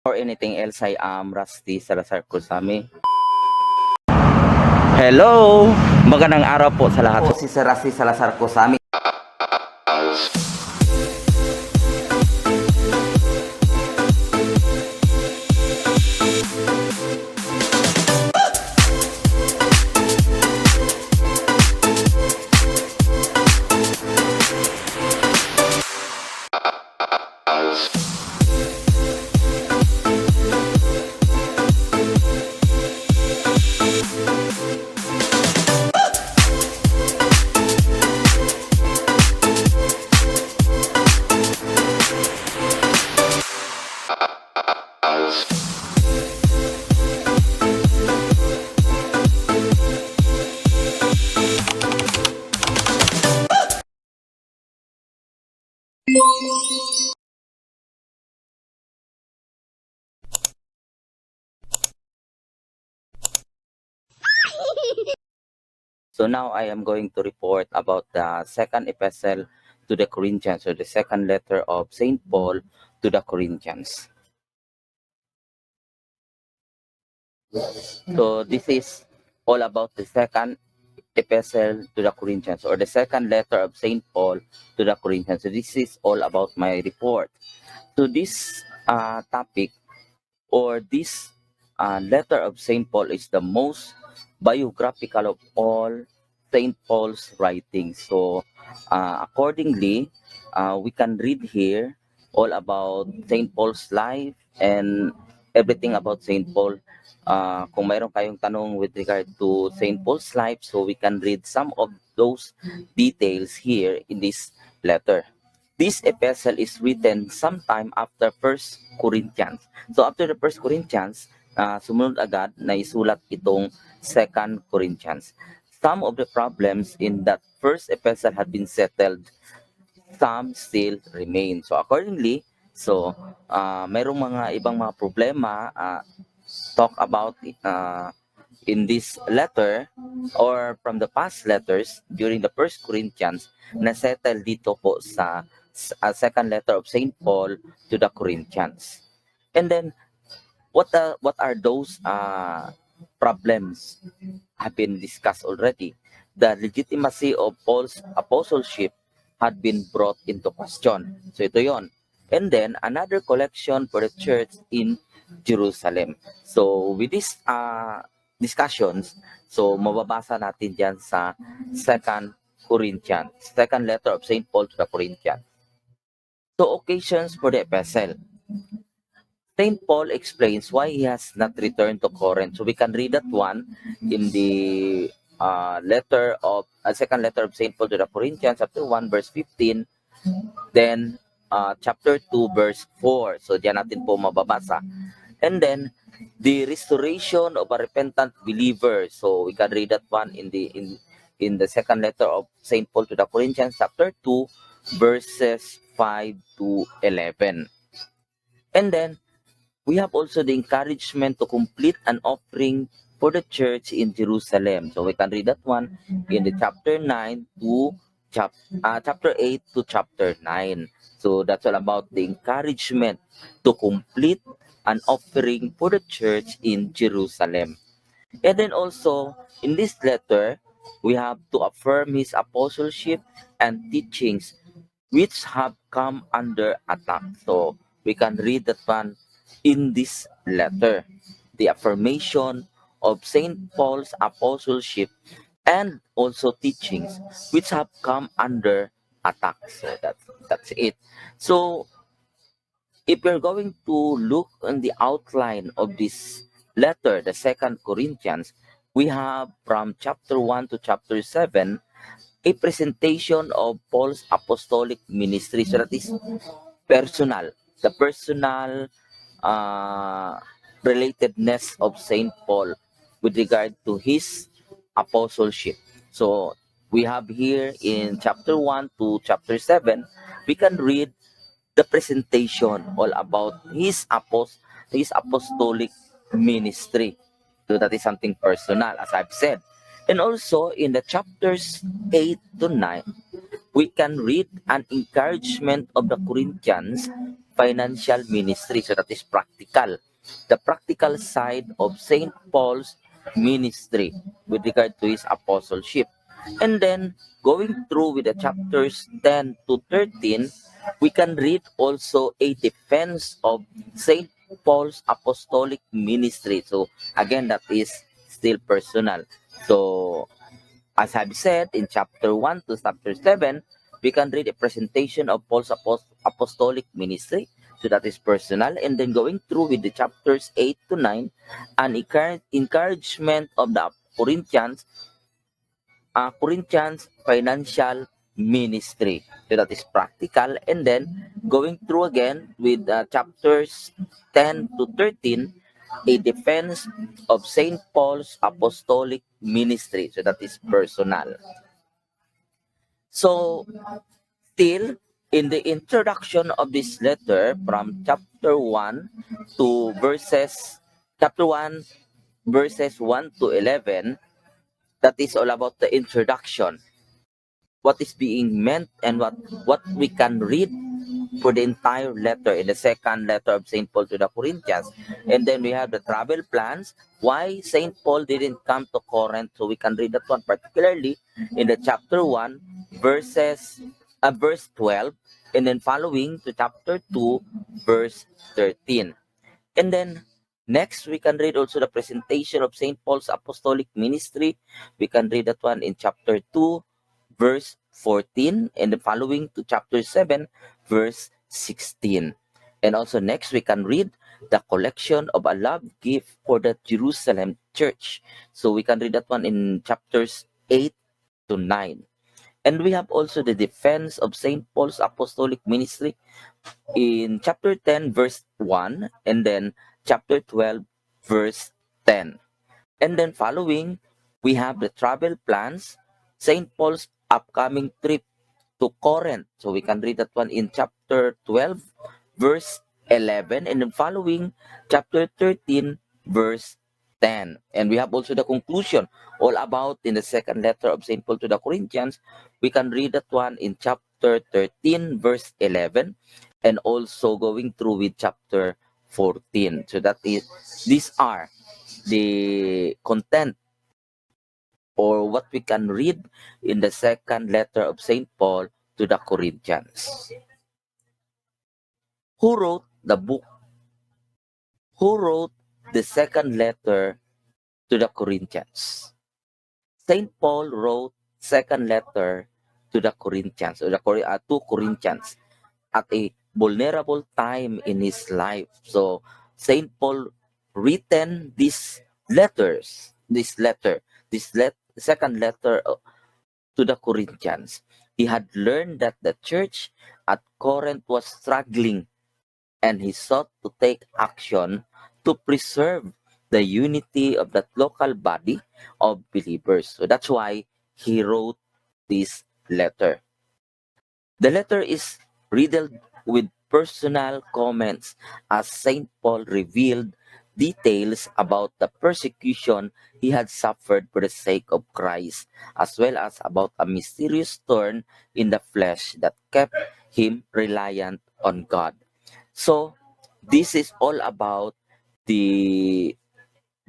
or anything else, I am Rusty Salazar Kusami. Hello! Magandang araw po sa lahat. Si Sir Rusty Salazar Kusami. So now I am going to report about the second epistle to the Corinthians, or the second letter of St. Paul to the Corinthians. So this is all about the second epistle to the Corinthians, or the second letter of St. Paul to the Corinthians. So this is all about my report. So this topic, or this letter of St. Paul, is the most biographical of all St. Paul's writings. So accordingly, we can read here all about St. Paul's life and everything about St. Paul. Kung mayroon kayong tanong with regard to St. Paul's life, so we can read some of those details here in this letter. This epistle is written sometime after 1 Corinthians. So after the 1 Corinthians, sumunod agad na isulat itong 2 Corinthians. Some of the problems in that first epistle had been settled. Some still remain. So accordingly, mayroong mga ibang mga problema talk about in this letter, or from the past letters during the 1 Corinthians, na settle dito po sa second letter of St. Paul to the Corinthians. And then, what are those problems have been discussed already? The legitimacy of Paul's apostleship had been brought into question. So ito yon. And then, another collection for the church in Jerusalem. So with these discussions, so mababasa natin dyan sa 2 Corinthians, second letter of St. Paul to the Corinthians. So occasions for the epistle. St. Paul explains why he has not returned to Corinth. So we can read that one in the second letter of St. Paul to the Corinthians, chapter 1, verse 15. Then chapter 2, verse 4. So diyan natin po mababasa. And then the restoration of a repentant believer. So we can read that one in the second letter of St. Paul to the Corinthians, chapter 2, verses 5 to 11. And then we have also the encouragement to complete an offering for the church in Jerusalem. So we can read that one in the chapter 9 to chapter 8 to chapter 9. So that's all about the encouragement to complete an offering for the church in Jerusalem. And then also, in this letter, we have to affirm his apostleship and teachings which have come under attack. So we can read that one in this letter. The affirmation of St. Paul's apostleship and also teachings which have come under attack. So that's it. So if you're going to look on the outline of this letter, the 2 Corinthians, we have from chapter 1 to chapter 7 a presentation of Paul's apostolic ministry. So that is personal, the personal relatedness of St. Paul with regard to his apostleship. So we have here in chapter 1 to chapter 7, we can read the presentation all about his apostolic ministry. So that is something personal, as I've said. And also in the chapters 8 to 9, we can read an encouragement of the Corinthians financial ministry. So that is practical. The practical side of St. Paul's ministry with regard to his apostleship. And then going through with the chapters 10 to 13, we can read also a defense of St. Paul's apostolic ministry. So again, that is still personal. So as I've said in chapter 1 to chapter 7, we can read a presentation of Paul's apostolic ministry. So that is personal. And then going through with the chapters 8 to 9, an encouragement of the Corinthians financial ministry. So that is practical. And then going through again with chapters 10 to 13, a defense of St. Paul's apostolic ministry. So that is personal. So still in the introduction of this letter from chapter 1 to chapter 1 verses 1 to 11, that is all about the introduction, what is being meant and what we can read for the entire letter in the second letter of St. Paul to the Corinthians. And then we have the travel plans, why St. Paul didn't come to Corinth. So we can read that one particularly in the chapter 1 verse 12, and then following to chapter 2 verse 13. And then next we can read also the presentation of St. Paul's apostolic ministry. We can read that one in chapter 2 verse 14, and the following to chapter 7 verse 16. And also next we can read the collection of a love gift for the Jerusalem church. So we can read that one in chapters 8 to 9. And we have also the defense of St. Paul's apostolic ministry in chapter 10 verse 1, and then chapter 12 verse 10. And then following, we have the travel plans, St. Paul's upcoming trip to Corinth. So we can read that one in chapter 12, verse 11, and then following, chapter 13, verse 10. And we have also the conclusion, all about in the second letter of St. Paul to the Corinthians. We can read that one in chapter 13, verse 11, and also going through with chapter 14. So these are the content or what we can read in the second letter of St. Paul to the Corinthians. Who wrote the book? Who wrote the second letter to the Corinthians? St. Paul wrote second letter to the Corinthians, or to Corinthians, at a vulnerable time in his life. So St. Paul written second letter to the Corinthians. He had learned that the church at Corinth was struggling, and he sought to take action to preserve the unity of that local body of believers. So that's why he wrote this letter. The letter is riddled with personal comments as St. Paul revealed details about the persecution he had suffered for the sake of Christ, as well as about a mysterious thorn in the flesh that kept him reliant on God. So this is all about the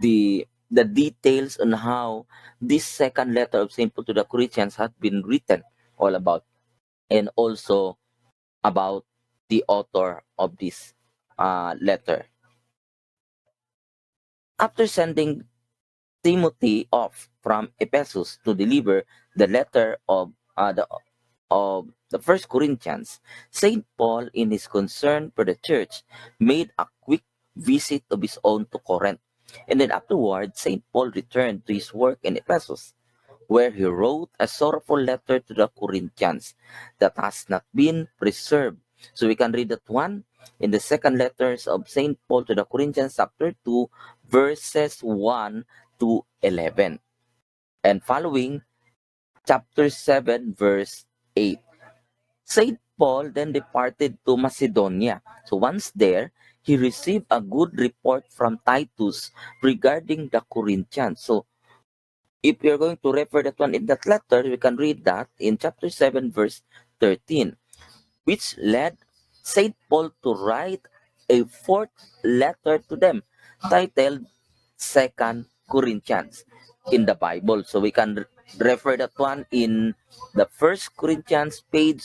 the details on how this second letter of St. Paul to the Corinthians had been written, all about, and also about the author of this letter. After sending Timothy off from Ephesus to deliver the letter of the First Corinthians, Saint Paul, in his concern for the church, made a quick visit of his own to Corinth, and then afterward, Saint Paul returned to his work in Ephesus, where he wrote a sorrowful letter to the Corinthians that has not been preserved. So we can read that one in the second letters of St. Paul to the Corinthians, chapter 2, verses 1 to 11. And following, chapter 7, verse 8. St. Paul then departed to Macedonia. So once there, he received a good report from Titus regarding the Corinthians. So if we are going to refer that one in that letter, we can read that in chapter 7, verse 13, which led Saint Paul to write a fourth letter to them titled Second Corinthians in the Bible. So we can refer that one in the First Corinthians page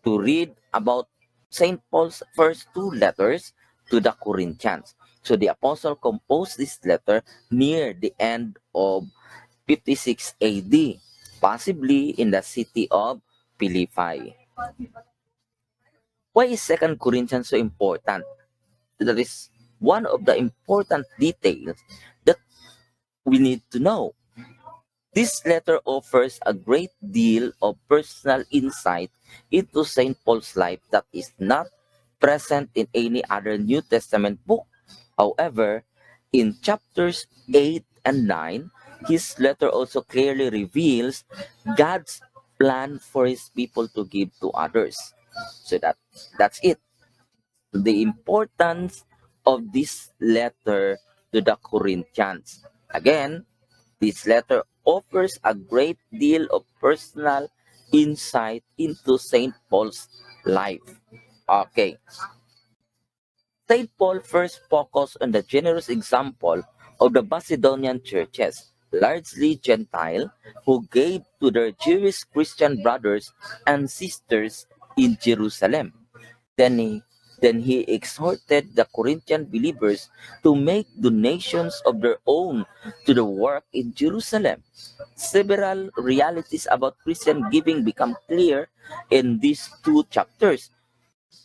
to read about Saint Paul's first two letters to the Corinthians. So the apostle composed this letter near the end of 56 AD, possibly in the city of Philippi. Why is Second Corinthians so important? That is one of the important details that we need to know. This letter offers a great deal of personal insight into St. Paul's life that is not present in any other New Testament book. However, in chapters 8 and 9, his letter also clearly reveals God's plan for his people to give to others. So that's it. The importance of this letter to the Corinthians. Again, this letter offers a great deal of personal insight into St. Paul's life. Okay. St. Paul first focused on the generous example of the Macedonian churches, largely Gentile, who gave to their Jewish Christian brothers and sisters in Jerusalem. Then he, then he exhorted the Corinthian believers to make donations of their own to the work in Jerusalem. Several realities about Christian giving become clear in these two chapters.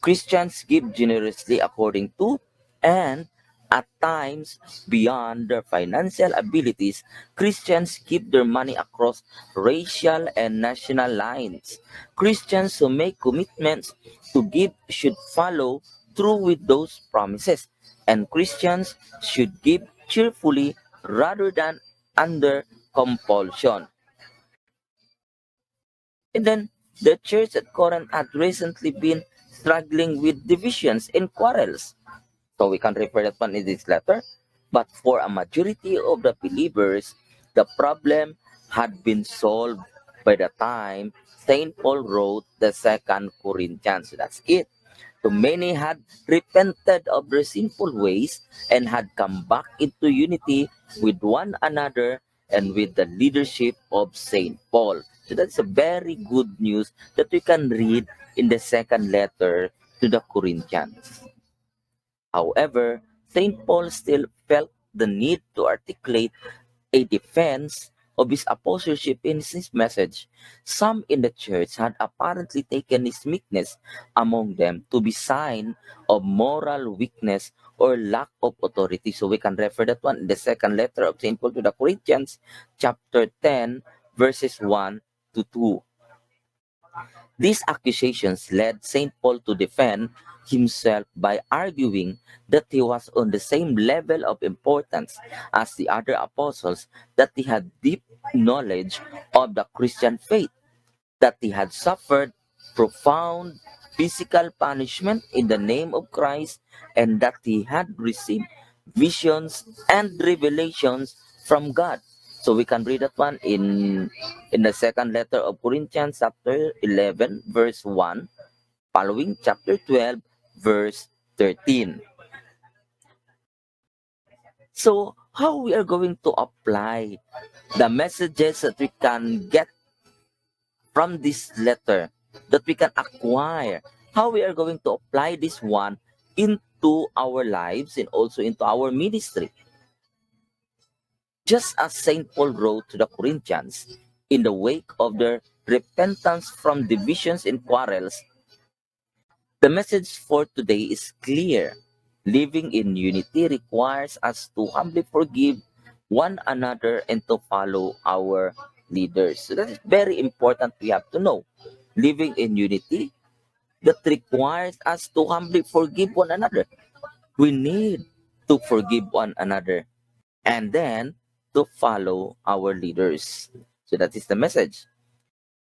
Christians give generously according to and at times beyond their financial abilities. Christians give their money across racial and national lines. Christians who make commitments to give should follow through with those promises, and Christians should give cheerfully rather than under compulsion. And then the church at Corinth had recently been struggling with divisions and quarrels. So we can refer that one in this letter. But for a majority of the believers, the problem had been solved by the time St. Paul wrote the Second Corinthians. So that's it. So many had repented of their sinful ways and had come back into unity with one another and with the leadership of St. Paul. So that's a very good news that we can read in the second letter to the Corinthians. However, St. Paul still felt the need to articulate a defense of his apostleship in his message. Some in the church had apparently taken his meekness among them to be sign of moral weakness or lack of authority. So we can refer that one in the second letter of St. Paul to the Corinthians, chapter 10, verses 1 to 2. These accusations led St. Paul to defend himself by arguing that he was on the same level of importance as the other apostles, that he had deep knowledge of the Christian faith, that he had suffered profound physical punishment in the name of Christ, and that he had received visions and revelations from God. So we can read that one in the second letter of Corinthians, chapter 11, verse 1, following chapter 12, verse 13. So how we are going to apply the messages that we can get from this letter, that we can acquire, how we are going to apply this one into our lives and also into our ministry. Just as St. Paul wrote to the Corinthians, in the wake of their repentance from divisions and quarrels, the message for today is clear. Living in unity requires us to humbly forgive one another and to follow our leaders. So that is very important, we have to know. Living in unity, that requires us to humbly forgive one another. We need to forgive one another and then to follow our leaders. So that is the message.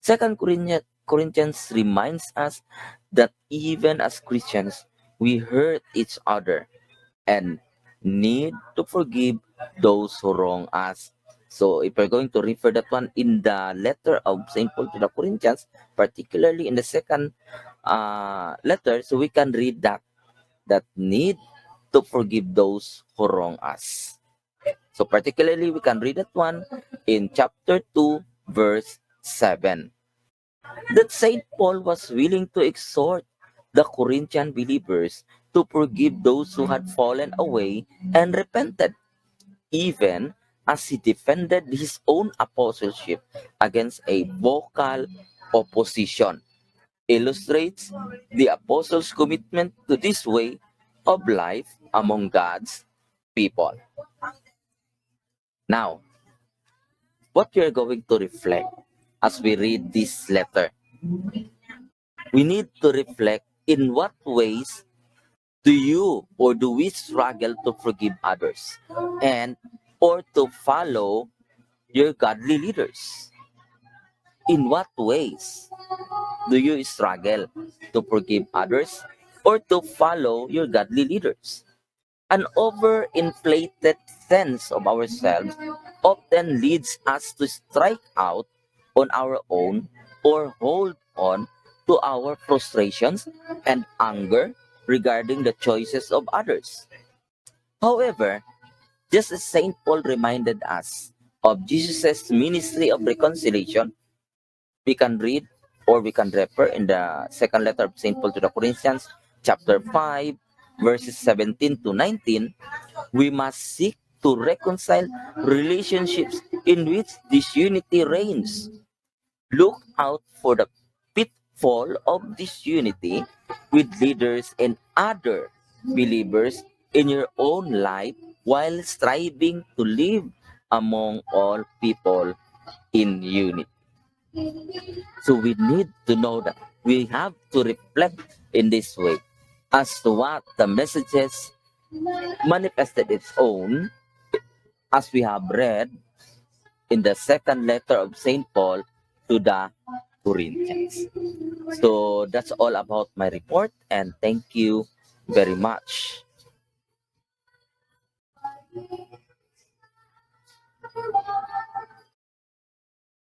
Second Corinthians reminds us that even as Christians, we hurt each other and need to forgive those who wrong us. So if we're going to refer that one in the letter of St. Paul to the Corinthians, particularly in the second letter, so we can read that need to forgive those who wrong us. So particularly, we can read that one in chapter 2, verse 7. That Saint Paul was willing to exhort the Corinthian believers to forgive those who had fallen away and repented, even as he defended his own apostleship against a vocal opposition, illustrates the apostles' commitment to this way of life among God's people. Now, what you're going to reflect as we read this letter, we need to reflect in what ways do you or do we struggle to forgive others and or to follow your godly leaders? In what ways do you struggle to forgive others or to follow your godly leaders? An overinflated sense of ourselves often leads us to strike out on our own or hold on to our frustrations and anger regarding the choices of others. However, just as St. Paul reminded us of Jesus' ministry of reconciliation, we can read or we can refer in the second letter of St. Paul to the Corinthians, chapter 5, verses 17 to 19. We must seek to reconcile relationships in which disunity reigns. Look out for the pitfall of disunity with leaders and other believers in your own life while striving to live among all people in unity. So we need to know that we have to reflect in this way as to what the messages manifested its own, as we have read in the second letter of St. Paul to the Corinthians. So that's all about my report, and thank you very much.